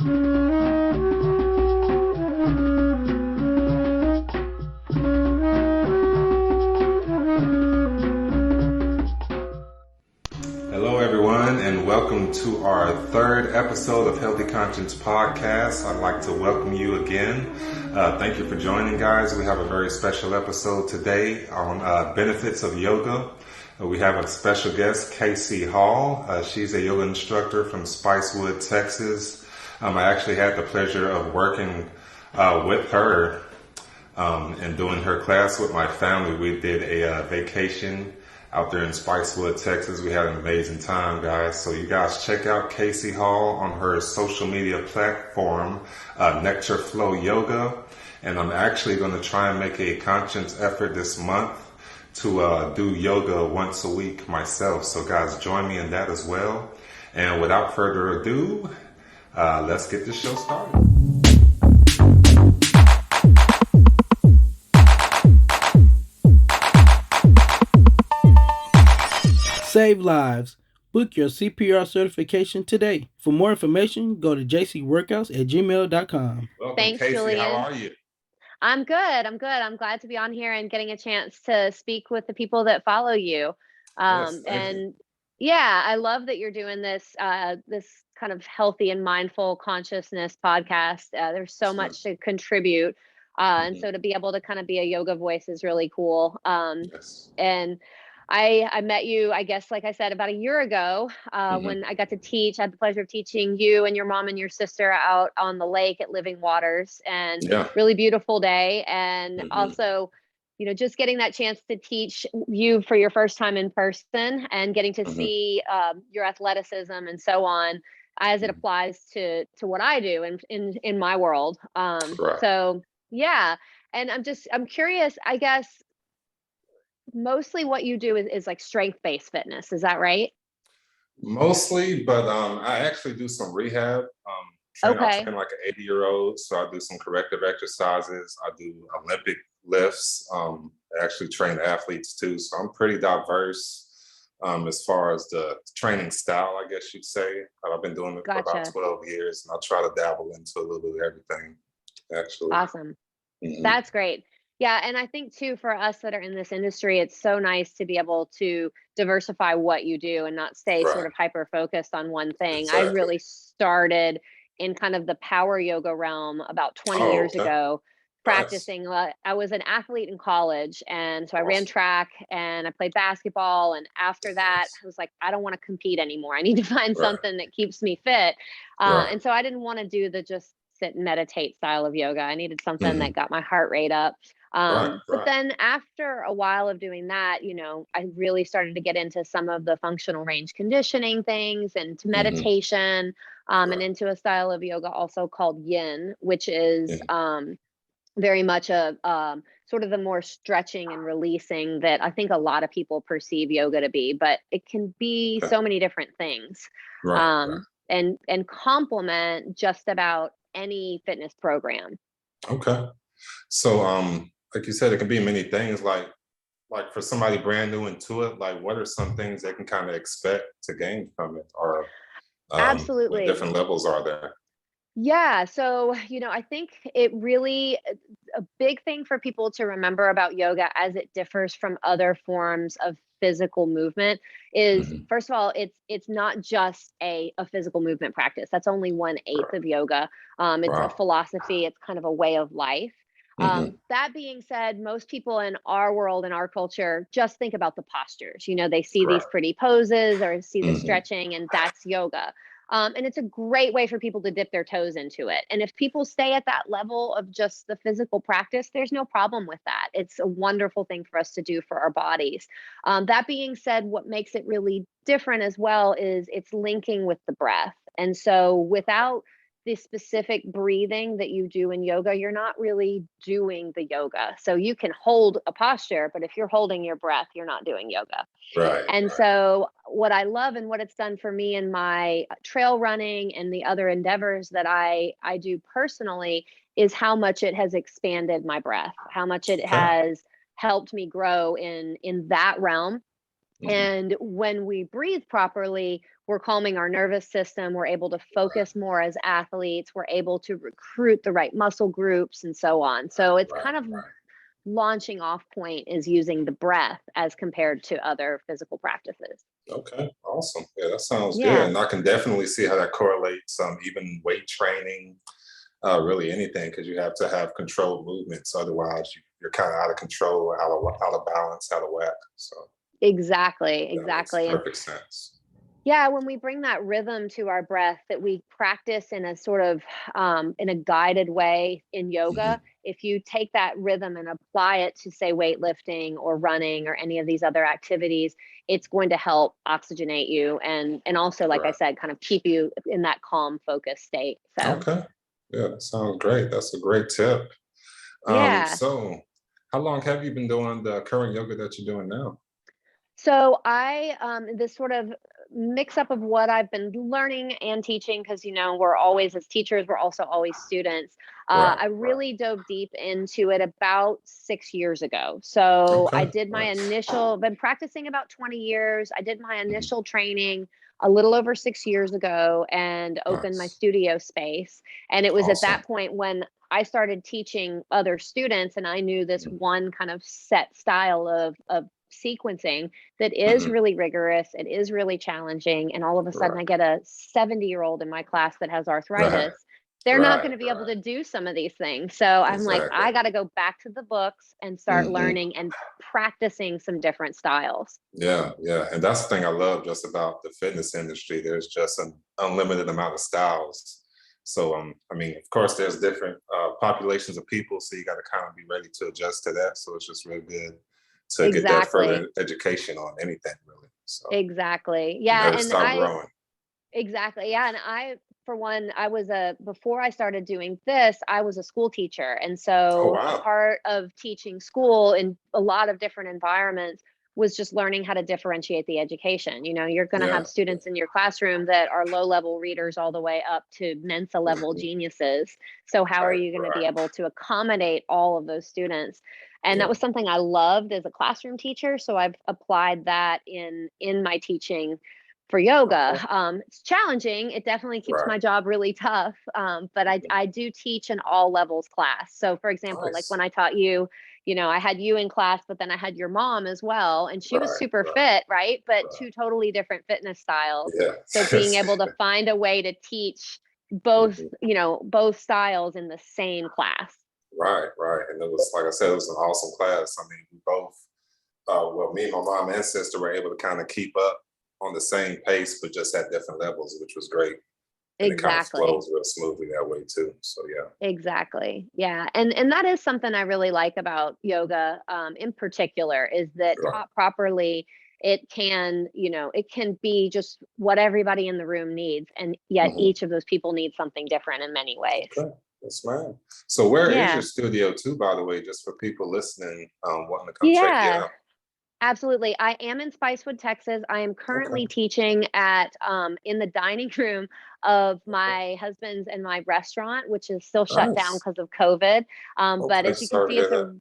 Hello, everyone, and welcome to our third episode of Healthy Conscience Podcast. I'd like to welcome you again. Thank you for joining, guys. We have a very special episode today on benefits of yoga. We have a special guest, Casie Hall. She's a yoga instructor from Spicewood, Texas. I actually had the pleasure of working with her and doing her class with my family. We did a vacation out there in Spicewood, Texas. We had an amazing time, guys. So you guys check out Casie Hall on her social media platform, Nectar Flow Yoga. And I'm actually going to try and make a conscious effort this month to do yoga once a week myself. So guys, join me in that as well. And without further ado, let's get this show started. Save lives. Book your CPR certification today. For more information, go to jcworkouts@gmail.com. Welcome, Thanks, Casie. Julian. How are you? I'm good. I'm glad to be on here and getting a chance to speak with the people that follow you. Yes, thank And you. yeah, I love that you're doing this this kind of healthy and mindful consciousness podcast. There's so Sure. much to contribute. And so to be able to kind of be a yoga voice is really cool. Yes. And I met you, I guess, like I said, about a year ago when I got to teach. I had the pleasure of teaching you and your mom and your sister out on the lake at Living Waters, and Yeah. really beautiful day. And Mhm. also, just getting that chance to teach you for your first time in person and getting to Mhm. see your athleticism and so on as it Mhm. applies to what I do in my world. Right. So yeah, and I'm curious, I guess mostly what you do is like strength-based fitness. Is that right? Mostly, but I actually do some rehab. I Okay. train like an 80-year-old, so I do some corrective exercises. I do Olympic lifts. I actually train athletes too, so I'm pretty diverse as far as the training style, I guess you'd say. I've been doing it for about Gotcha. 12 years, and I try to dabble into a little bit of everything, actually. Awesome. Hmm. That's great. Yeah, and I think too for us that are in this industry, it's so nice to be able to diversify what you do and not stay sort Right. of hyper focused on one thing. I Exactly. really started in kind of the power yoga realm about 20 Oh, years okay. ago, Nice. practicing. I was an athlete in college, and so I ran Awesome. track and I played basketball. And after that, Yes. I was like, I don't want to compete anymore. I need to find Right. something that keeps me fit. Right. And so I didn't want to do the just sit and meditate style of yoga. I needed something Hmm. that got my heart rate up. Right. But Right. then after a while of doing that, I really started to get into some of the functional range conditioning things and to Hmm. meditation, and Right. into a style of yoga also called yin, which is Yeah. very much a sort of the more stretching and releasing that I think a lot of people perceive yoga to be, but it can be Okay. so many different things, Right. Right. and complement just about any fitness program. Okay. So, like you said, it can be many things. Like for somebody brand new into it, like what are some things they can kind of expect to gain from it, or what Absolutely. different levels are there? Yeah. So, I think it really, a big thing for people to remember about yoga as it differs from other forms of physical movement is, Hmm. first of all, it's not just a physical movement practice. That's only 1/8 Right. of yoga. It's a Wow. philosophy, it's kind of a way of life. Hmm. That being said, most people in our world, in our culture, just think about the postures. They see these Right. pretty poses or see the Hmm. stretching, and that's yoga. And it's a great way for people to dip their toes into it. And if people stay at that level of just the physical practice, there's no problem with that. It's a wonderful thing for us to do for our bodies. That being said, what makes it really different as well is it's linking with the breath. And so without the specific breathing that you do in yoga, you're not really doing the yoga. So you can hold a posture, but if you're holding your breath, you're not doing yoga. Right. And Right. so, what I love and what it's done for me in my trail running and the other endeavors that I do personally is how much it has expanded my breath, how much it Okay. has helped me grow in that realm. Hmm. And when we breathe properly, we're calming our nervous system. We're able to Right, focus more as athletes. We're able to recruit the right muscle groups and so on. So it's right, kind of right. launching off point is using the breath as compared to other physical practices. Okay, awesome. Yeah, that sounds good. Yeah. And I can definitely see how that correlates, even weight training, really anything, because you have to have controlled movements. Otherwise, you're kind of out of control, out of balance, out of whack. So Exactly, that makes exactly. And perfect sense. yeah, when we bring that rhythm to our breath that we practice in a sort of in a guided way in yoga, Hmm. if you take that rhythm and apply it to say weightlifting or running or any of these other activities, it's going to help oxygenate you and also, like I Right. said, kind of keep you in that calm, focused state. So Okay. Yeah, that sounds great. That's a great tip. yeah. So how long have you been doing the current yoga that you're doing now? So I this sort of mix up of what I've been learning and teaching because we're always as teachers we're also always students. Right, I right. really dove deep into it about 6 years ago. So I Okay, did my nice. initial been practicing about 20 years. I did my Mhm. initial training a little over 6 years ago and opened my Nice. studio space. And it was at Awesome. that point when I started teaching other students and I knew this Mhm. one kind of set style of sequencing that is Mhm. really rigorous. It is really challenging. And all of a sudden, Right, I get a 70-year-old in my class that has right, arthritis. They're not right, going to be able right. to do some of these things. So I'm like, Exactly. I got to go back to the books and start Mhm. learning and practicing some different styles. Yeah, yeah, and that's the thing I love just about the fitness industry. There's just an unlimited amount of styles. So, I mean, of course, there's different populations of people, so you got to kind of be ready to adjust to that. So it's just really good to get that Exactly. further education on anything, really. So Exactly. you Yeah. never And stop growing. exactly. Yeah. And for one, before I started doing this, I was a school teacher. And Oh so a wow! part of teaching school in a lot of different environments was just learning how to differentiate the education. You're going to Yeah, have students in your classroom that are low level readers all the way up to Mensa level mhm, geniuses. So, how are right, you going to be right, able to accommodate all of those students? And that yeah, was something I loved as a classroom teacher. So I've applied that in my teaching for yoga. okay, It's challenging. It definitely keeps right, my job really tough. But I, mhm, I do teach an all levels class. So, for example, like when nice, I taught you, I had you in class, but then I had your mom as well. And she was right, super right, fit, right? But right, two totally different fitness styles. yeah, So, being able to find a way to teach both, mhm, both styles in the same class. right, right, and it was like I said, it was an awesome class. I mean, we both, well, me and my mom and sister were able to kind of keep up on the same pace, but just at different levels, which was great. And it kind of Exactly. flows real smoothly that way too. So yeah, Exactly. Yeah. And that is something I really like about yoga, in particular, is that right. taught properly, it can be just what everybody in the room needs. And yet Hmm. each of those people needs something different in many ways. Okay, yes, ma'am. So where is your Yeah. studio too, by the way, just for people listening, wanting to come check you Yeah. out? Absolutely. I am in Spicewood, Texas. I am Okay, currently teaching at in the dining room of okay, my husband's and my restaurant, which is still shut down nice. because of COVID. But Okay, as you can sorry to see, hear it's that. a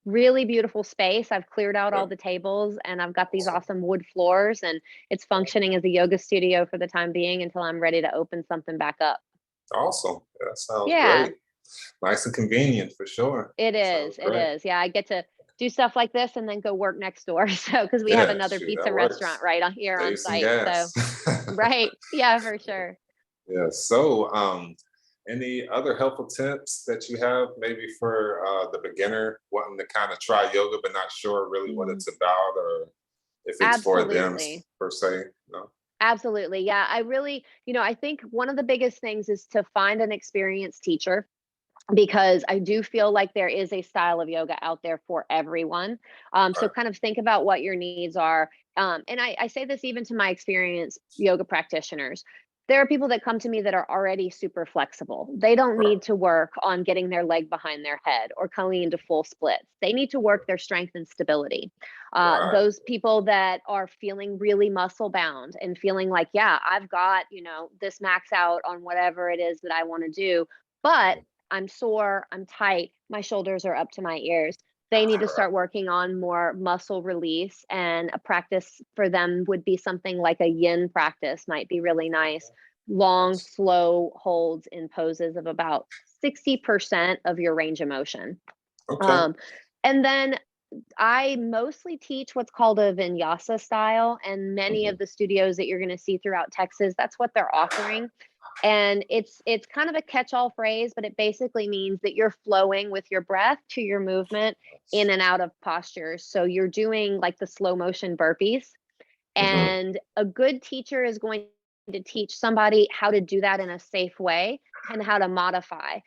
really beautiful space. I've cleared out Yeah, all the tables and I've got these awesome. awesome wood floors and it's Yeah, functioning as a yoga studio for the time being until I'm ready to open something back up. awesome. Yeah, that sounds Yeah, great. Nice and convenient for sure. it is. Sounds It great. is. Yeah, I get to do stuff like this and then go work next door. So, because we have Yeah, another shoot, that pizza restaurant works. right on here on Save some site. So, gas. right. Yeah, for sure. Yeah. So, any other helpful tips that you have, maybe for the beginner wanting to kind of try yoga but not sure really what Mhm. it's about or if it's for them Absolutely. per se? No. Absolutely. Yeah. I think one of the biggest things is to find an experienced teacher because I do feel like there is a style of yoga out there for everyone. So Right. kind of think about what your needs are. And I say this even to my experienced yoga practitioners. There are people that come to me that are already super flexible. They don't Right. need to work on getting their leg behind their head or coming into full splits. They need to work their strength and stability. Right. Those people that are feeling really muscle bound and feeling like, yeah, I've got, this max out on whatever it is that I want to do. But Mhm. I'm sore, I'm tight, my shoulders are up to my ears. they need to start working on more muscle release, and a practice for them would be something like a yin practice might be really nice. Long, slow holds in poses of about 60% of your range of motion. Okay. Um, and then I mostly teach what's called a vinyasa style, and many Mhm. of the studios that you're going to see throughout Texas, that's what they're offering. And it's kind of a catch-all phrase, but it basically means that you're flowing with your breath to your movement in and out of postures. So you're doing like the slow motion burpees, Mhm. and a good teacher is going to teach somebody how to do that in a safe way and how to modify.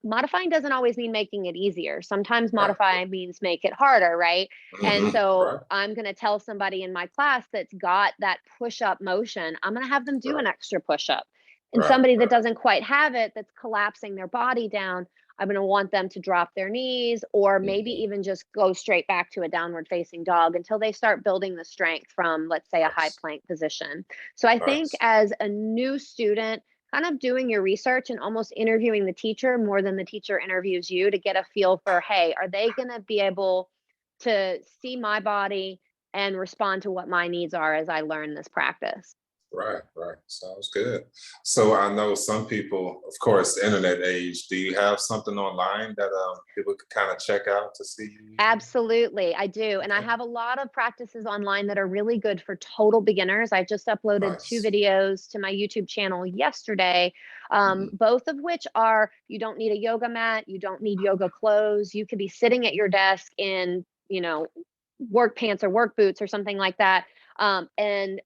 Modifying doesn't always mean making it easier. Sometimes Right. modify means make it harder, right? And Mhm. so Right. I'm going to tell somebody in my class that's got that push up motion, I'm going to have them do Right. an extra push up. And Right. somebody that Right. doesn't quite have it, that's collapsing their body down, I'm going to want them to drop their knees, or maybe Mhm. even just go straight back to a downward facing dog until they start building the strength from, let's say, a high Nice. plank position. So I think Nice. as a new student, kind of doing your research and almost interviewing the teacher more than the teacher interviews you to get a feel for, hey, are they going to be able to see my body and respond to what my needs are as I learn this practice? Right, right. Sounds good. So I know some people, of course, internet age. Do you have something online that people could kind of check out to see you using? Absolutely, I do. And I Okay. have a lot of practices online that are really good for total beginners. I just uploaded two Nice. videos to my YouTube channel yesterday, Mhm. both of which are, you don't need a yoga mat, you don't need yoga clothes. You could be sitting at your desk in, work pants or work boots or something like that. And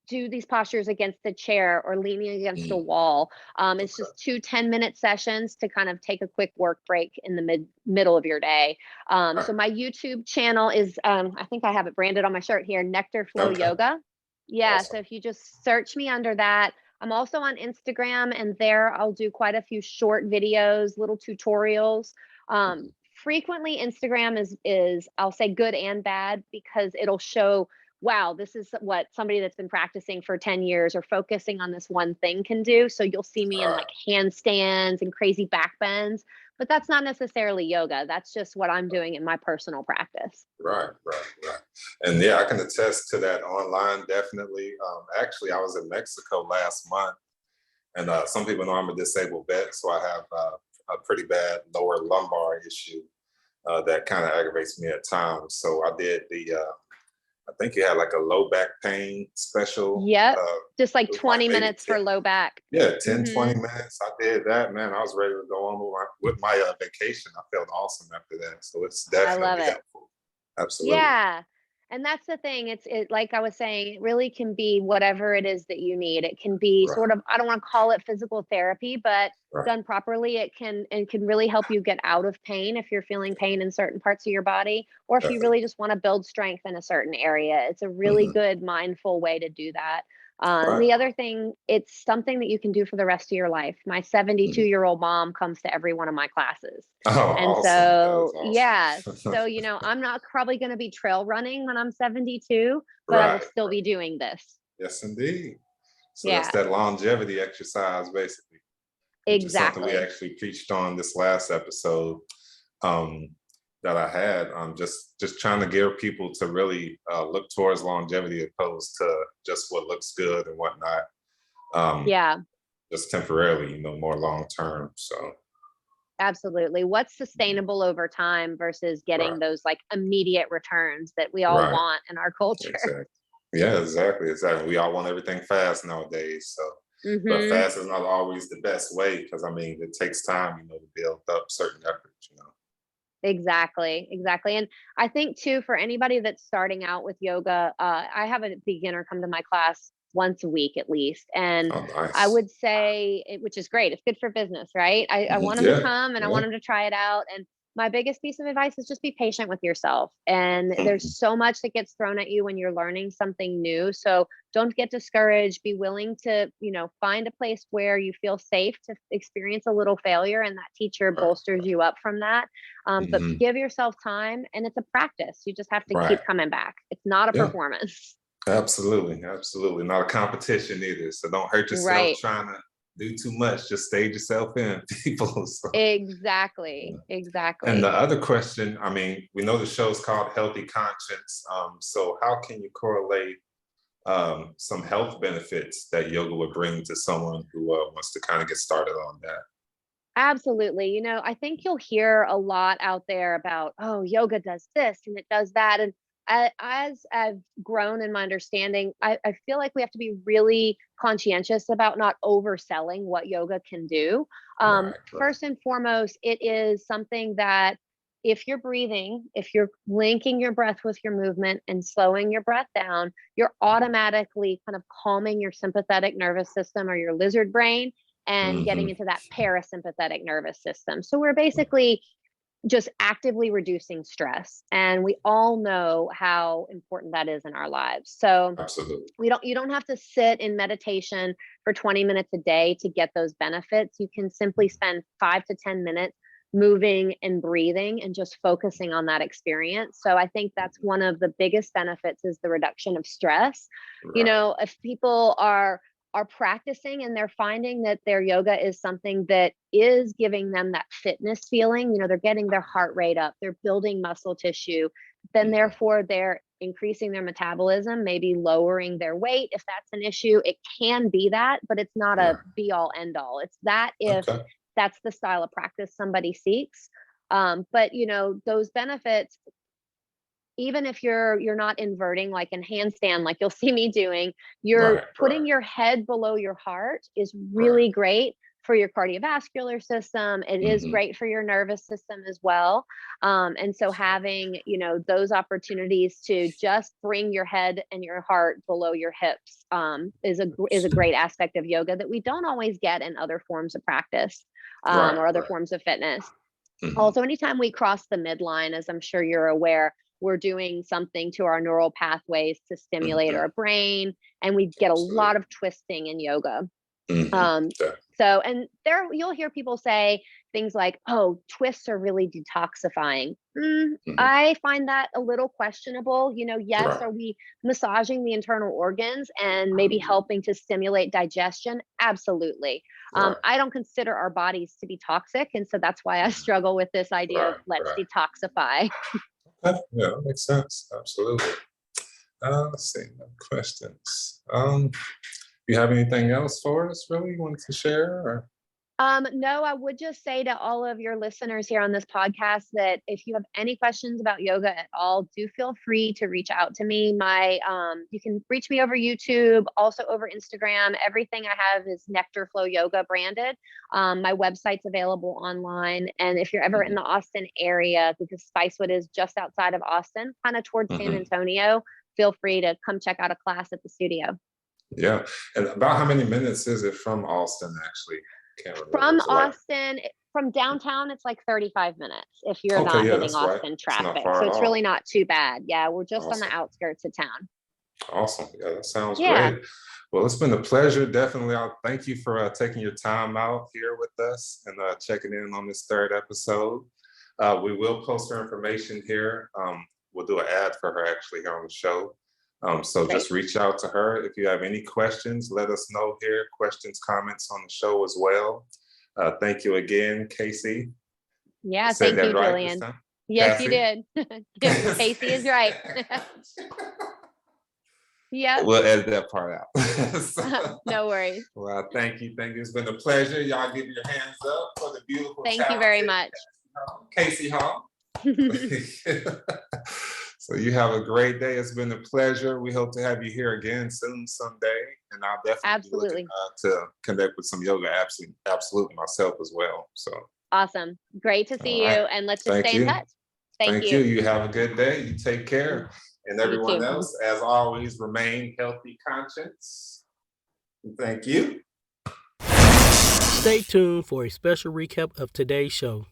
do these postures against the chair or leaning against a Mm. wall. It's Okay. just two 10-minute sessions to kind of take a quick work break in the middle of your day. So Right. my YouTube channel is, I think I have it branded on my shirt here, Nectar Flow Okay. Yoga. Yeah, so Awesome. if you just search me under that. I'm also on Instagram, and there I'll do quite a few short videos, little tutorials. Mhm. Frequently Instagram is I'll say good and bad, because it'll show, wow, this is what somebody that's been practicing for 10 years or focusing on this one thing can do. So you'll see me in Uh, like handstands and crazy back bends, but that's not necessarily yoga. That's just what I'm doing in my personal practice. right, right, right. And yeah, I can attest to that online, definitely. Actually, I was in Mexico last month, and some people know I'm a disabled vet, so I have a pretty bad lower lumbar issue that kind of aggravates me at times. So I did I think you had like a low back pain special. Yep. Just like It was like 20 maybe minutes 10, for low back. yeah, 10, Mhm. 20 minutes. I did that, man. I was ready to go on with my vacation. I felt awesome after that. So it's I love definitely it. helpful. Absolutely. Yeah. And that's the thing. It, like I was saying, it really can be whatever it is that you need. It can be Right, sort of, I don't want to call it physical therapy, but right. done properly, it can really help you get out of pain if you're feeling pain in certain parts of your body, or if you Definitely. really just want to build strength in a certain area. It's a really Hmm. good mindful way to do that. Right. The other thing, it's something that you can do for the rest of your life. My 72 Mhm. year old mom comes to every one of my classes. Oh, And awesome. That is so, yeah, awesome. so, I'm not probably going to be trail running when I'm 72, but I will Right, still right. be doing this. Yes, indeed. So that's Yeah, that longevity exercise, basically, which is something we exactly. actually preached on this last episode um, that I had. Just trying to gear people to really look towards longevity opposed to just what looks good and whatnot, um, Yeah, just temporarily, more long term. So, absolutely. What's sustainable over time versus getting right, those like immediate returns that we all right, want in our culture? exactly. Yeah, exactly, exactly. We all want everything fast nowadays. So, but Mhm. fast is not always the best way because I mean it takes time, to build up certain efforts. Exactly, exactly. And I think too, for anybody that's starting out with yoga, I have a beginner come to my class once a week at least. And Oh, I nice. would say, which is great, it's good for business, right? I Mhm. want them to Yeah, come and I yeah. want them to try it out. And my biggest piece of advice is just be patient with yourself. And there's Mhm. so much that gets thrown at you when you're learning something new. So don't get discouraged. Be willing to, find a place where you feel safe to experience a little failure, and that teacher Right. bolsters you up from that. But Mhm. give yourself time, and it's a practice. You just have to Right. keep coming back. It's not a Yeah. performance. Absolutely. Absolutely. Not a competition either. So don't hurt yourself Right. trying to do too much. Just stage yourself in, people. So, Exactly. and the Exactly. other question, I mean, we know the show's called Healthy Conscience. So how can you correlate some health benefits that yoga would bring to someone who wants to kind of get started on that? Absolutely. I think you'll hear a lot out there about, oh, yoga does this and it does that. And as I've grown in my understanding, I feel like we have to be really conscientious about not overselling what yoga can do. Right, right. First and foremost, it is something that if you're breathing, if you're linking your breath with your movement and slowing your breath down, you're automatically kind of calming your sympathetic nervous system or your lizard brain and getting Hmm. into that parasympathetic nervous system. So we're basically just actively reducing stress. And we all know how important that is in our lives. So Absolutely. you don't have to sit in meditation for 20 minutes a day to get those benefits. You can simply spend 5 to 10 minutes moving and breathing and just focusing on that experience. So I think that's one of the biggest benefits is the reduction of stress. Right. If people are practicing and they're finding that their yoga is something that is giving them that fitness feeling, they're getting their heart rate up, they're building muscle tissue, then therefore they're increasing their metabolism, maybe lowering their weight. If that's an issue, it can be that, but it's not Right. a be all end all. It's that if Okay. that's the style of practice somebody seeks. But those benefits, even if you're not inverting like in handstand, like you'll see me doing, you're Right. Right. putting your head below your heart is Right. really great for your cardiovascular system. It is Hmm. great for your nervous system as well. And so having, those opportunities to just bring your head and your heart below your hips is a great aspect of yoga that we don't always get in other forms of practice Right. or other Right. forms of fitness. Hmm. Also, anytime we cross the midline, as I'm sure you're aware, we're doing something to our neural pathways to stimulate Hmm. our brain, and we get a lot Absolutely. of twisting in yoga. Hmm. Um, and there you'll hear people say things like, "Oh, twists are really detoxifying." Hmm. I find that a little questionable. Yes, Right. are we massaging the internal organs and maybe helping to stimulate digestion? Absolutely. Right. I don't consider our bodies to be toxic, and so that's why I struggle with this idea of Right. let's Right. detoxify. Okay. Yeah, that makes sense. Absolutely. Let's see. No questions. You have anything else for us? Really, you wanted to share? Or? No, I would just say to all of your listeners here on this podcast that if you have any questions about yoga at all, do feel free to reach out to me. You can reach me over YouTube, also over Instagram. Everything I have is Nectar Flow Yoga branded. My website's available online. And if you're ever in Hmm. the Austin area, because Spicewood is just outside of Austin, kind of towards San Hmm. Antonio, feel free to come check out a class at the studio. Yeah. And about how many minutes is it from Austin? Actually, can't remember. From Is it like? Austin, from downtown, it's like 35 minutes if you're Okay. not Yeah, hitting that's right. Austin It's not traffic. far So at it's really all. not too bad. Yeah, we're just on the Awesome. outskirts of town. Awesome. Yeah, that sounds Yeah, great. Well, it's been a pleasure. Definitely. I'll thank you for taking your time out here with us and checking in on this third episode. We will post her information here. We'll do an ad for her actually here on the show. So great. just reach out to her. If you have any questions, let us know here. Questions, comments on the show as well. Thank you again, Casie. I Yeah, said thank that you, right this Julian. time? Yes, you Cassie? did. Casey is right. Yep. We'll edit that part out. So, No worries. well, thank you. Thank you. It's been a pleasure. Y'all give your hands up for the beautiful, Thank you very talented much. Casie Hall. So you have a great day. It's been a pleasure. We hope to have you here again soon someday. And I'll definitely be looking Absolutely. to connect with some yoga absolutely myself as well. So, Awesome. Great to all see you. right. And let's just Thank stay in you. touch. Thank Thank you. you. You have a good day. You take care. And You everyone too. else, as always, remain healthy conscience. Thank you. Stay tuned for a special recap of today's show.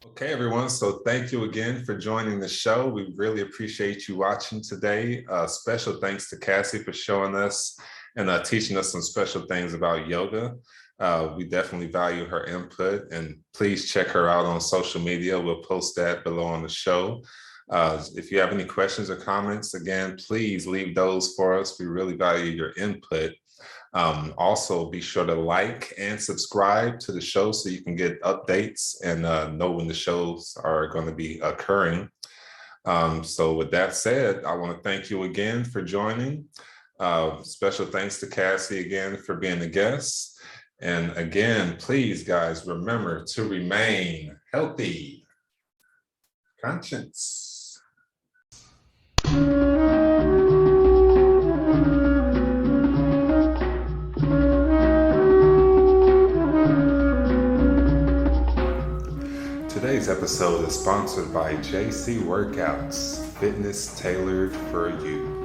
Okay, everyone. So thank you again for joining the show. We really appreciate you watching today. Special thanks to Casie for showing us and teaching us some special things about yoga. We definitely value her input, and please check her out on social media. We'll post that below on the show. If you have any questions or comments, again, please leave those for us. We really value your input. Also, be sure to like and subscribe to the show so you can get updates and know when the shows are going to be occurring. So with that said, I want to thank you again for joining. Special thanks to Casie again for being a guest. And again, please, guys, remember to remain healthy. Conscience. Today's episode is sponsored by JC Workouts, fitness tailored for you.